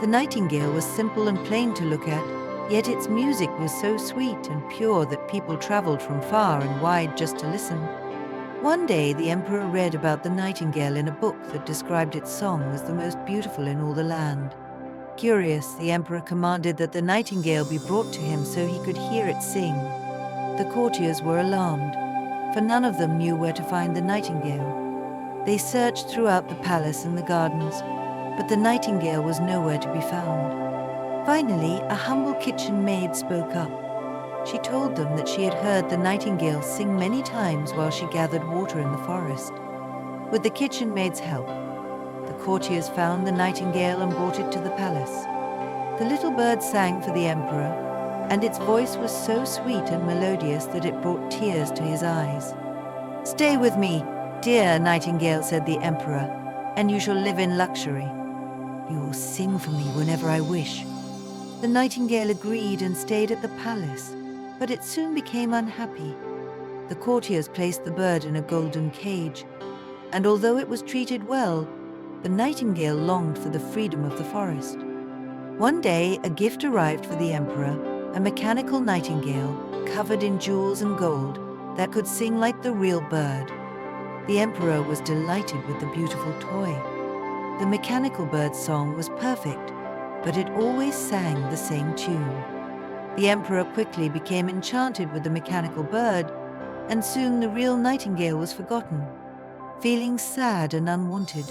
The nightingale was simple and plain to look at, yet its music was so sweet and pure that people traveled from far and wide just to listen. One day, the emperor read about the nightingale in a book that described its song as the most beautiful in all the land. Curious, the emperor commanded that the nightingale be brought to him so he could hear it sing. The courtiers were alarmed, for none of them knew where to find the nightingale. They searched throughout the palace and the gardens, but the nightingale was nowhere to be found. Finally, a humble kitchen maid spoke up. She told them that she had heard the nightingale sing many times while she gathered water in the forest. With the kitchen maid's help, the courtiers found the nightingale and brought it to the palace. The little bird sang for the emperor, and its voice was so sweet and melodious that it brought tears to his eyes. "Stay with me, dear nightingale," said the emperor, "and you shall live in luxury. You will sing for me whenever I wish." The nightingale agreed and stayed at the palace, but it soon became unhappy. The courtiers placed the bird in a golden cage, and although it was treated well, the nightingale longed for the freedom of the forest. One day, a gift arrived for the emperor, a mechanical nightingale covered in jewels and gold that could sing like the real bird. The emperor was delighted with the beautiful toy. The mechanical bird's song was perfect, but it always sang the same tune. The emperor quickly became enchanted with the mechanical bird, and soon the real nightingale was forgotten. Feeling sad and unwanted,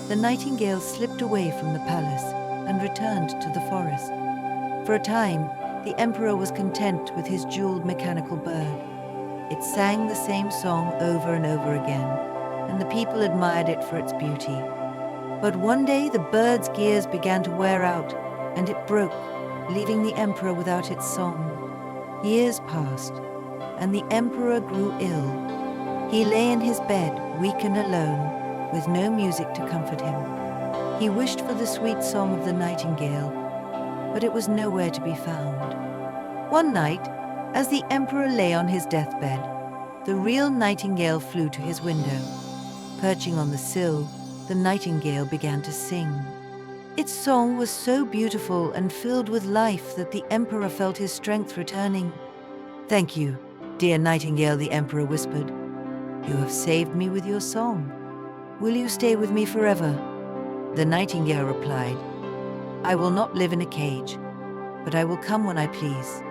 the nightingale slipped away from the palace and returned to the forest. For a time, the emperor was content with his jeweled mechanical bird. It sang the same song over and over again, and the people admired it for its beauty. But one day the bird's gears began to wear out, and it broke, leaving the emperor without its song. Years passed, and the emperor grew ill. He lay in his bed, weak and alone, with no music to comfort him. He wished for the sweet song of the nightingale, but it was nowhere to be found. One night, as the emperor lay on his deathbed, the real nightingale flew to his window. Perching on the sill, the nightingale began to sing. Its song was so beautiful and filled with life that the emperor felt his strength returning. "Thank you, dear nightingale," the emperor whispered. "You have saved me with your song. Will you stay with me forever?" The nightingale replied, "I will not live in a cage, but I will come when I please.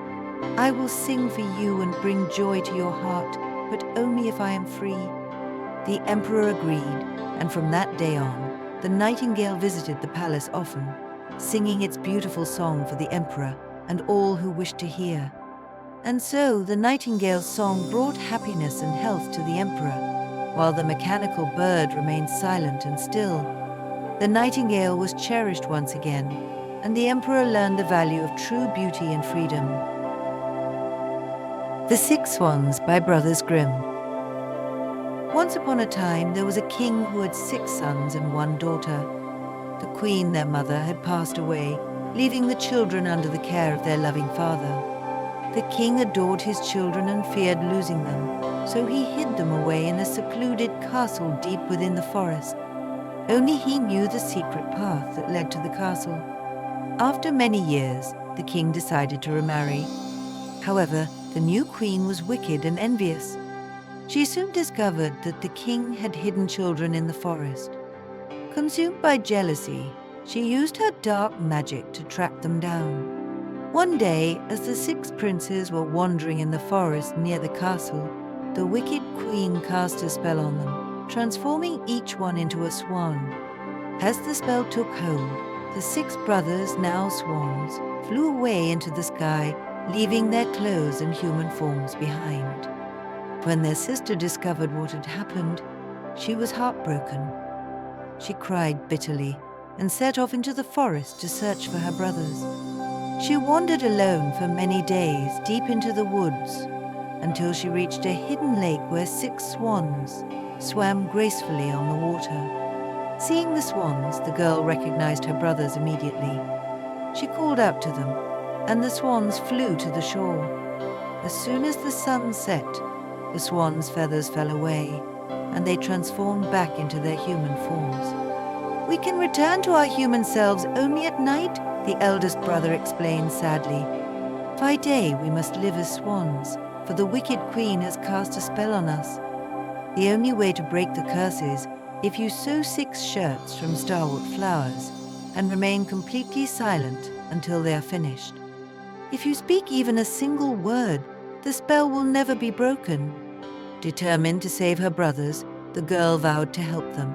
I will sing for you and bring joy to your heart, but only if I am free." The emperor agreed, and from that day on, the nightingale visited the palace often, singing its beautiful song for the emperor and all who wished to hear. And so the nightingale's song brought happiness and health to the emperor, while the mechanical bird remained silent and still. The nightingale was cherished once again, and the emperor learned the value of true beauty and freedom. The Six Swans by Brothers Grimm. Once upon a time, there was a king who had 6 sons and 1 daughter. The queen, their mother, had passed away, leaving the children under the care of their loving father. The king adored his children and feared losing them, so he hid them away in a secluded castle deep within the forest. Only he knew the secret path that led to the castle. After many years, the king decided to remarry. However, the new queen was wicked and envious. She soon discovered that the king had hidden children in the forest. Consumed by jealousy, she used her dark magic to track them down. One day, as the 6 princes were wandering in the forest near the castle, the wicked queen cast a spell on them, transforming each one into a swan. As the spell took hold, the 6 brothers, now swans, flew away into the sky, leaving their clothes and human forms behind. When their sister discovered what had happened, she was heartbroken. She cried bitterly and set off into the forest to search for her brothers. She wandered alone for many days deep into the woods until she reached a hidden lake where 6 swans swam gracefully on the water. Seeing the swans, the girl recognized her brothers immediately. She called out to them, and the swans flew to the shore. As soon as the sun set, the swans' feathers fell away, and they transformed back into their human forms. "We can return to our human selves only at night," the eldest brother explained sadly. "By day we must live as swans, for the wicked queen has cast a spell on us. The only way to break the curse is if you sew 6 shirts from starwort flowers and remain completely silent until they are finished. If you speak even a single word, the spell will never be broken." Determined to save her brothers, the girl vowed to help them.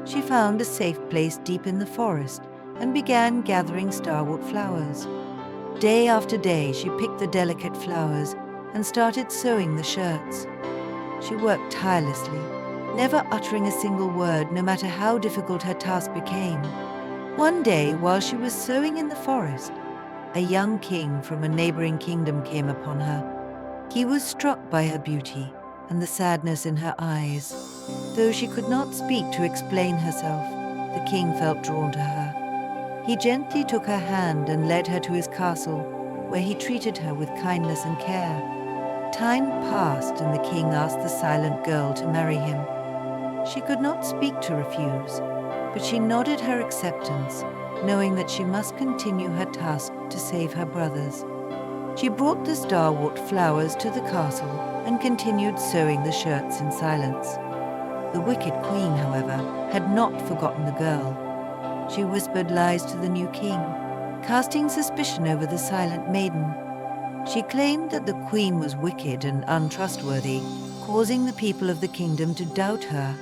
She found a safe place deep in the forest and began gathering starwort flowers. Day after day, she picked the delicate flowers and started sewing the shirts. She worked tirelessly, never uttering a single word, no matter how difficult her task became. One day, while she was sewing in the forest, a young king from a neighboring kingdom came upon her. He was struck by her beauty and the sadness in her eyes. Though she could not speak to explain herself, the king felt drawn to her. He gently took her hand and led her to his castle, where he treated her with kindness and care. Time passed, and the king asked the silent girl to marry him. She could not speak to refuse, but she nodded her acceptance, knowing that she must continue her task to save her brothers. She brought the starwort flowers to the castle and continued sewing the shirts in silence. The wicked queen, however, had not forgotten the girl. She whispered lies to the new king, casting suspicion over the silent maiden. She claimed that the queen was wicked and untrustworthy, causing the people of the kingdom to doubt her.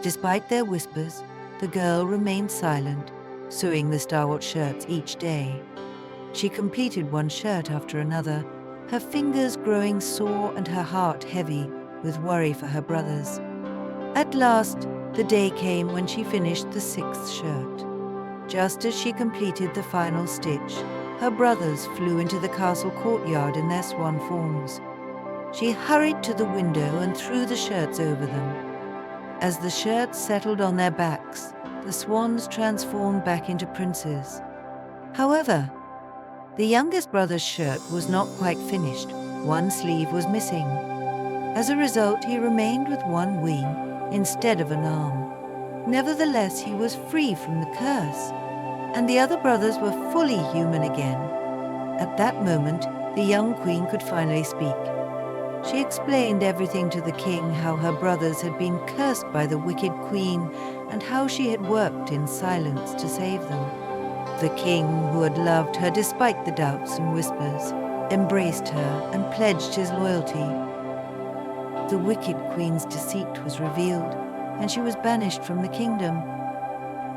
Despite their whispers, the girl remained silent, sewing the starwort shirts each day. She completed one shirt after another, her fingers growing sore and her heart heavy with worry for her brothers. At last, the day came when she finished the 6th shirt. Just as she completed the final stitch, her brothers flew into the castle courtyard in their swan forms. She hurried to the window and threw the shirts over them. As the shirts settled on their backs, the swans transformed back into princes. However, the youngest brother's shirt was not quite finished. One sleeve was missing. As a result, he remained with one wing instead of an arm. Nevertheless, he was free from the curse, and the other brothers were fully human again. At that moment, the young queen could finally speak. She explained everything to the king, how her brothers had been cursed by the wicked queen and how she had worked in silence to save them. The king, who had loved her despite the doubts and whispers, embraced her and pledged his loyalty. The wicked queen's deceit was revealed, and she was banished from the kingdom.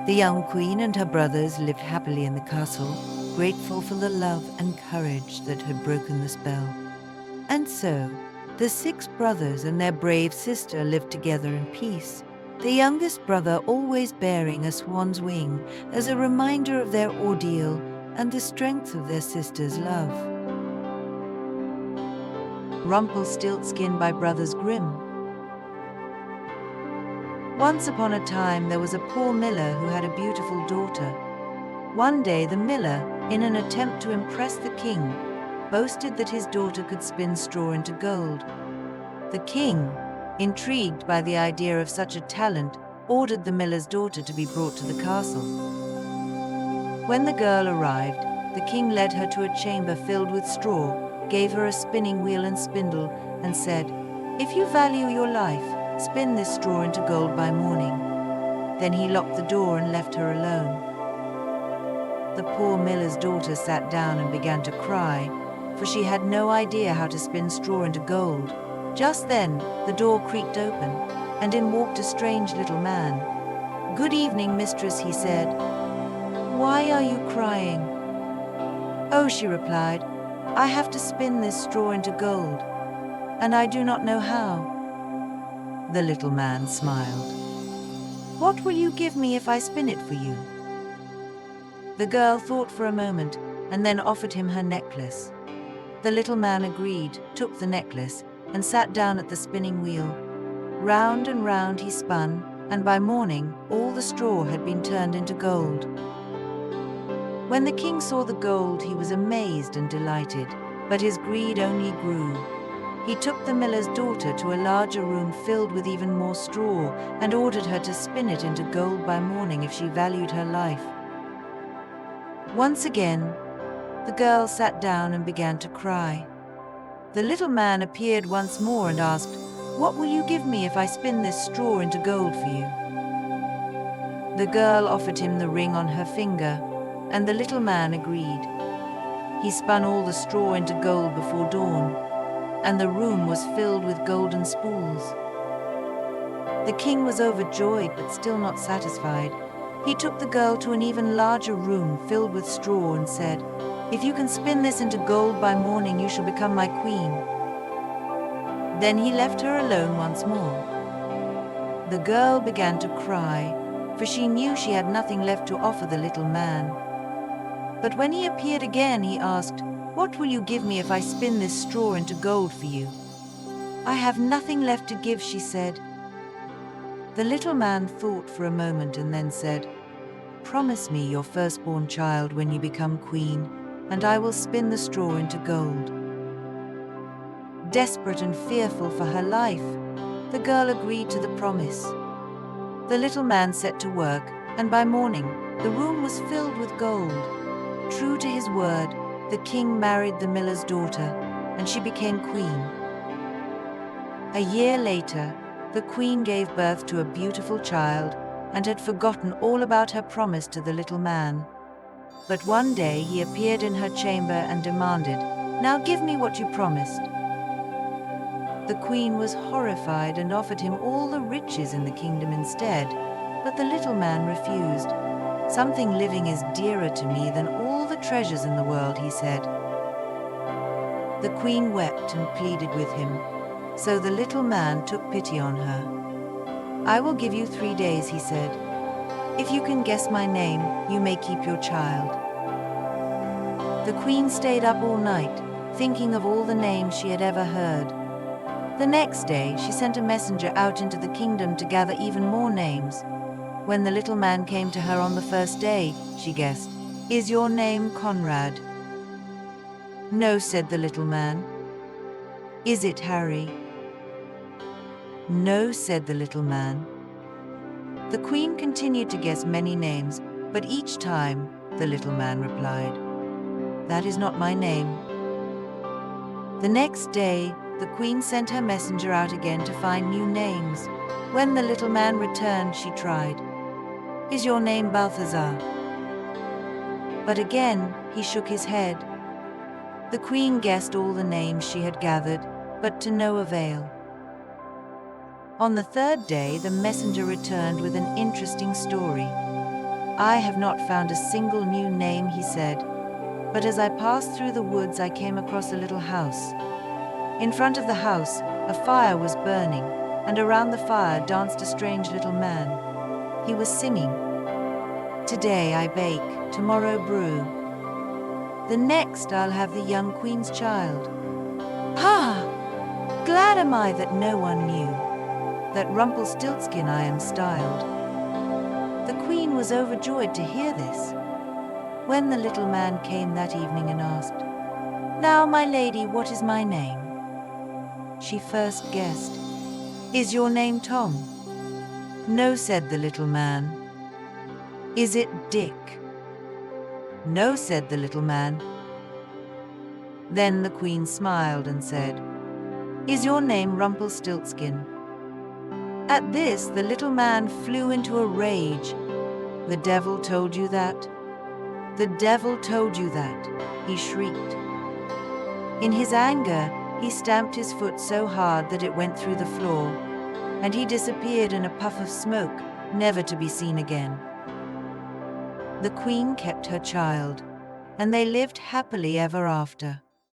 The young queen and her brothers lived happily in the castle, grateful for the love and courage that had broken the spell. And so, the 6 brothers and their brave sister lived together in peace, the youngest brother always bearing a swan's wing as a reminder of their ordeal and the strength of their sister's love. Rumpelstiltskin by Brothers Grimm. Once upon a time there was a poor miller who had a beautiful daughter. One day the miller, in an attempt to impress the king, boasted that his daughter could spin straw into gold. The king, intrigued by the idea of such a talent, ordered the miller's daughter to be brought to the castle. When the girl arrived, the king led her to a chamber filled with straw, gave her a spinning wheel and spindle, and said, "If you value your life, spin this straw into gold by morning." Then he locked the door and left her alone. The poor miller's daughter sat down and began to cry, for she had no idea how to spin straw into gold. Just then, the door creaked open, and in walked a strange little man. "Good evening, mistress," he said. "Why are you crying?" "Oh," she replied, "I have to spin this straw into gold, and I do not know how." The little man smiled. "What will you give me if I spin it for you?" The girl thought for a moment, and then offered him her necklace. The little man agreed, took the necklace, and sat down at the spinning wheel. Round and round he spun, and by morning all the straw had been turned into gold. When the king saw the gold, he was amazed and delighted, but his greed only grew. He took the miller's daughter to a larger room filled with even more straw, and ordered her to spin it into gold by morning if she valued her life. Once again, the girl sat down and began to cry. The little man appeared once more and asked, "What will you give me if I spin this straw into gold for you?" The girl offered him the ring on her finger, and the little man agreed. He spun all the straw into gold before dawn, and the room was filled with golden spools. The king was overjoyed but still not satisfied. He took the girl to an even larger room filled with straw and said, "If you can spin this into gold by morning, you shall become my queen." Then he left her alone once more. The girl began to cry, for she knew she had nothing left to offer the little man. But when he appeared again, he asked, "What will you give me if I spin this straw into gold for you?" "I have nothing left to give," she said. The little man thought for a moment and then said, "Promise me your firstborn child when you become queen, and I will spin the straw into gold." Desperate and fearful for her life, the girl agreed to the promise. The little man set to work, and by morning, the room was filled with gold. True to his word, the king married the miller's daughter, and she became queen. A year later, the queen gave birth to a beautiful child and had forgotten all about her promise to the little man. But one day he appeared in her chamber and demanded, "Now give me what you promised." The queen was horrified and offered him all the riches in the kingdom instead, but the little man refused. "Something living is dearer to me than all the treasures in the world," he said. The queen wept and pleaded with him, so the little man took pity on her. "I will give you 3 days," he said. "If you can guess my name, you may keep your child." The queen stayed up all night, thinking of all the names she had ever heard. The next day, she sent a messenger out into the kingdom to gather even more names. When the little man came to her on the first day, she guessed, "Is your name Conrad?" "No," said the little man. "Is it Harry?" "No," said the little man. The queen continued to guess many names, but each time, the little man replied, "That is not my name." The next day, the queen sent her messenger out again to find new names. When the little man returned, she tried, "Is your name Balthazar?" But again, he shook his head. The queen guessed all the names she had gathered, but to no avail. On the third day, the messenger returned with an interesting story. "I have not found a single new name," he said, "but as I passed through the woods, I came across a little house. In front of the house, a fire was burning, and around the fire danced a strange little man. He was singing, 'Today I bake, tomorrow brew. The next I'll have the young queen's child. Ha! Glad am I that no one knew.' that Rumpelstiltskin I am styled." The queen was overjoyed to hear this. When the little man came that evening and asked, "Now, my lady, what is my name?" she first guessed, "Is your name Tom?" "No," said the little man. "Is it Dick?" "No," said the little man. Then the queen smiled and said, "Is your name Rumpelstiltskin?" At this, the little man flew into a rage. "The devil told you that? The devil told you that," he shrieked. In his anger, he stamped his foot so hard that it went through the floor, and he disappeared in a puff of smoke, never to be seen again. The queen kept her child, and they lived happily ever after.